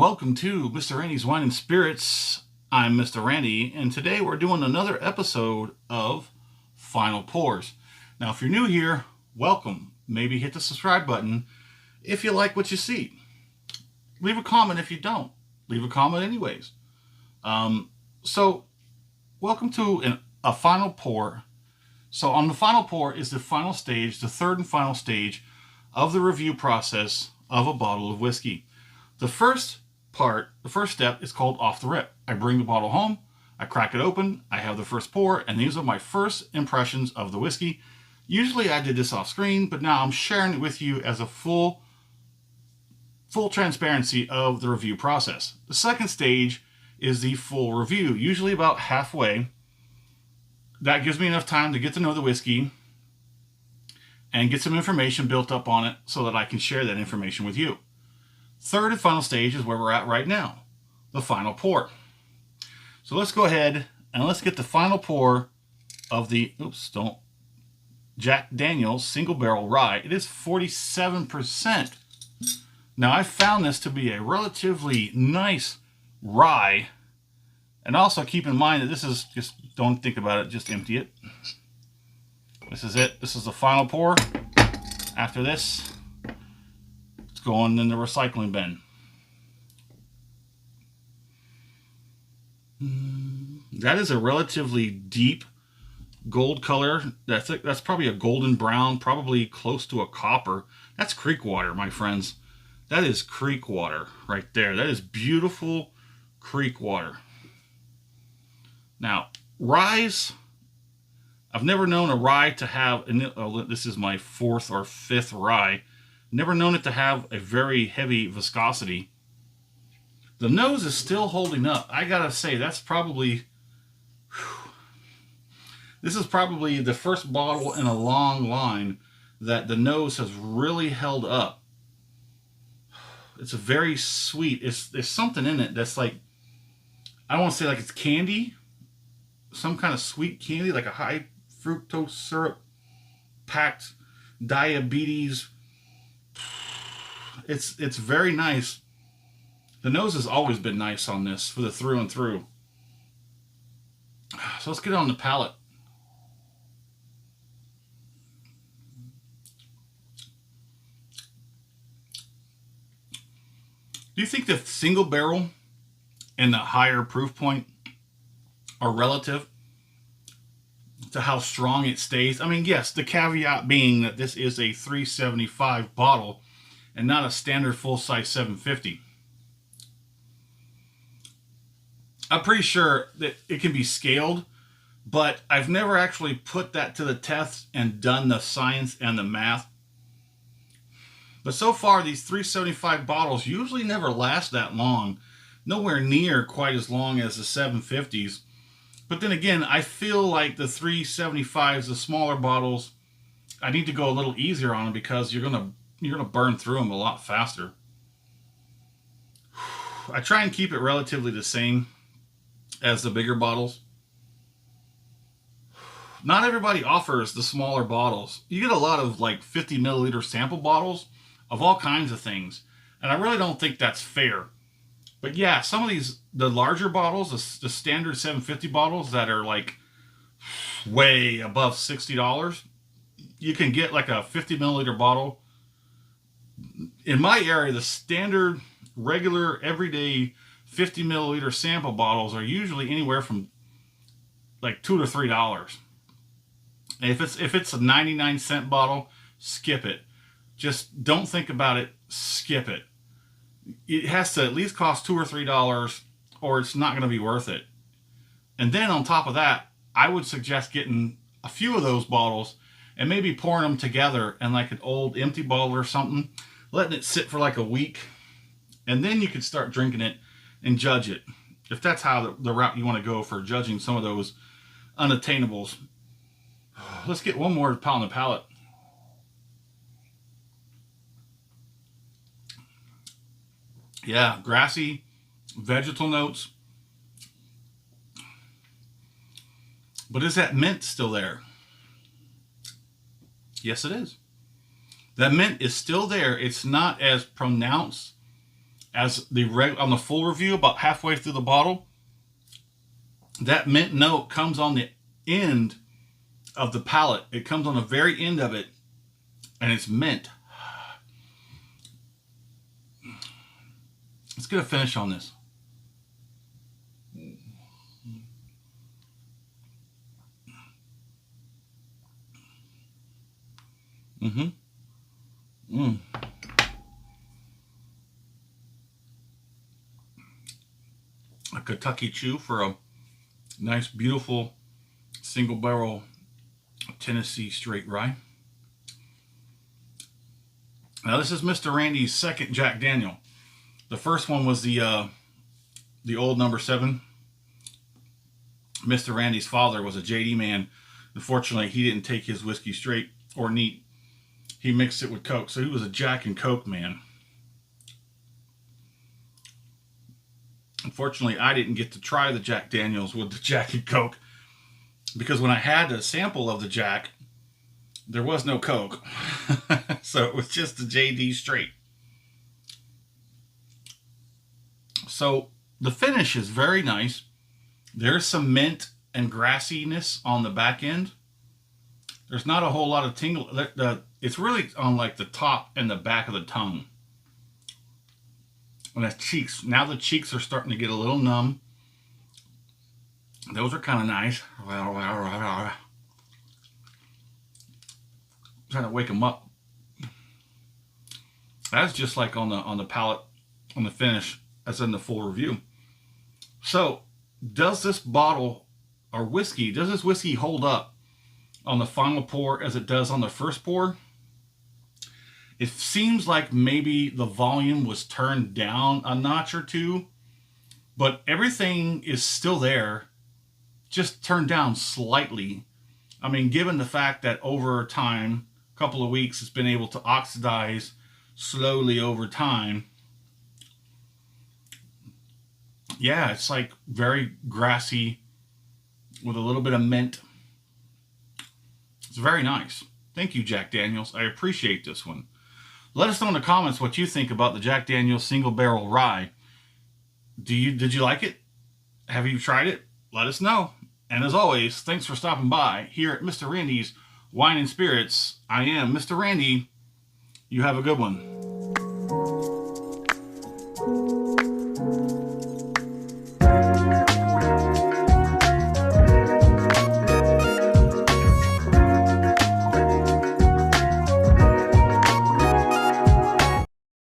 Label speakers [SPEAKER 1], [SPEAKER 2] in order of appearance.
[SPEAKER 1] welcome to Mr. Randy's Wine and Spirits. I'm Mr. Randy, and today we're doing another episode of Final Pours. Now, if you're new here, welcome. Maybe hit the subscribe button if you like what you see. Leave a comment if you don't. Leave a comment anyways. So, welcome to a final pour. So, on the final pour is the final stage, the third and final stage of the review process of a bottle of whiskey. The first step is called off the rip. I bring the bottle home, I crack it open, I have the first pour, and these are my first impressions of the whiskey. Usually I did this off screen, but now I'm sharing it with you as a full transparency of the review process. The second stage is the full review, usually about halfway. That gives me enough time to get to know the whiskey and get some information built up on it so that I can share that information with you. Third and final stage is where we're at right now, the final pour. So let's go ahead and let's get the final pour of the, Jack Daniel's Single Barrel Rye. It is 47%. Now I found this to be a relatively nice rye. And also keep in mind that this is just, don't think about it, just empty it. This is it. This is the final pour. After this, it's going in the recycling bin. That is a relatively deep gold color. That's probably a golden brown, probably close to a copper. That's creek water, my friends. That is creek water right there. That is beautiful creek water. Now, ryes, I've never known a rye to have, this is my fourth or fifth rye, never known it to have a very heavy viscosity. The nose is still holding up. I gotta say, that's probably, this is probably the first bottle in a long line that the nose has really held up. It's a very sweet, there's something in it that's like, I don't want to say like it's candy, some kind of sweet candy, like a high fructose syrup packed diabetes. It's very nice. The nose has always been nice on this for the through and through. So let's get on the palate. Do you think the single barrel and the higher proof point are relative to how strong it stays? I mean, yes, the caveat being that this is a 375 bottle and not a standard full-size 750. I'm pretty sure that it can be scaled, but I've never actually put that to the test and done the science and the math. But so far, these 375 bottles usually never last that long. Nowhere near quite as long as the 750s. But then again, I feel like the 375s, the smaller bottles, I need to go a little easier on them because you're gonna burn through them a lot faster. I try and keep it relatively the same as the bigger bottles. Not everybody offers the smaller bottles. You get a lot of like 50 milliliter sample bottles of all kinds of things. And I really don't think that's fair. But yeah, some of these, the larger bottles, the standard 750 bottles that are like way above $60, you can get like a 50 milliliter bottle. In my area, the standard, regular, everyday 50 milliliter sample bottles are usually anywhere from like $2 to $3. And if it's a 99-cent bottle, skip it. Just don't think about it, skip it. It has to at least cost $2 or $3 or it's not going to be worth it. And then on top of that, I would suggest getting a few of those bottles and maybe pouring them together in like an old empty bottle or something, letting it sit for like a week, and then you could start drinking it and judge it. If that's how the route you want to go for judging some of those unattainables. Let's get one more on the palate. Yeah, grassy, vegetal notes. But is that mint still there? Yes, it is. That mint is still there. It's not as pronounced as on the full review, about halfway through the bottle, that mint note comes on the end of the palate. It comes on the very end of it, and it's mint. Let's get a finish on this. A Kentucky chew for a nice, beautiful single barrel Tennessee straight rye. Now this is Mr. Randy's second Jack Daniel. The first one was the old number 7. Mr. Randy's father was a JD man. Unfortunately, he didn't take his whiskey straight or neat. He mixed it with Coke, so he was a Jack and Coke man. Unfortunately, I didn't get to try the Jack Daniels with the Jack and Coke, because when I had a sample of the Jack, there was no Coke. So it was just the JD straight. So the finish is very nice. There's some mint and grassiness on the back end. There's not a whole lot of tingle. It's really on like the top and the back of the tongue. And the cheeks. Now the cheeks are starting to get a little numb. Those are kind of nice. Trying to wake them up. That's just like on the palate, on the finish, as in the full review. So, does this bottle or whiskey, does this whiskey hold up on the final pour as it does on the first pour? It seems like maybe the volume was turned down a notch or two, but everything is still there, just turned down slightly. I mean, given the fact that over time, a couple of weeks, it's been able to oxidize slowly over time. Yeah, it's like very grassy with a little bit of mint. It's very nice. Thank you, Jack Daniels. I appreciate this one. Let us know in the comments what you think about the Jack Daniels Single Barrel Rye. Did you like it? Have you tried it? Let us know. And as always, thanks for stopping by here at Mr. Randy's Wine and Spirits. I am Mr. Randy. You have a good one.